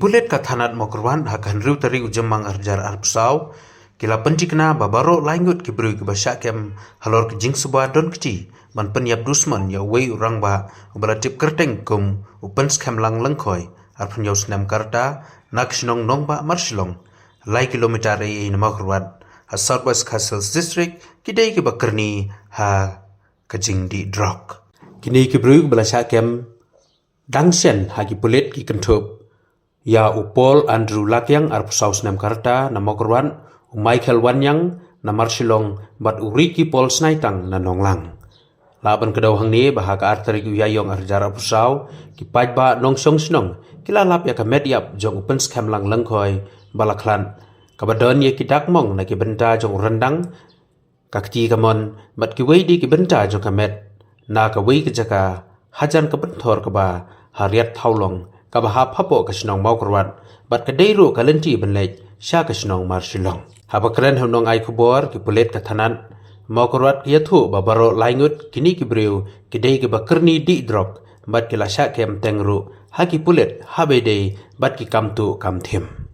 Kipulet kathanat mokrwan hakan riu tari ujemang arjar arpsau kila penjikna babaro langut kibru kibasya kem halor kijing subah don keci man penyap dusman ya wei urang ba ubalatip kerteng kum upens kem lang lengkoi arpun yau senam karta nak sinong nong ba marsilong lai kilometer e in mokrwan ha Southwest Castles District kidai ki bakerni ha kajing di drok kini kibru kibalasya kem dangsen ha kipulet ki kentup ya upol Andrew Lakyang arpusau senam karta na mokrwan Michael Wanyang na marsilong bat uriki Paul Snaitang na nonglang. Laban kedau hang ni bahaka arteri uyayong arjar arpusau ki pajba nongsong sinong kilalap ya kamet yap jong upen skam lang lengkoi balaklan kabadon ye kidak mong na ki benta jong rendang kakti kamon bat ki wei di ki benta jong kamet na ka wei kejaka hajan kebentor keba hariat thaulong kabahap hapo kasinong maukrwan bat kadeiru kalenti benlej sya kasinong marsilong habakren hunong ai kubor ki pulet kathanan maukrwat yathu babaro laingut kini kibreu kidei ki bakerni di drok bat kilasya kem tengru haki pulet habedei bat ki kamtu kamthem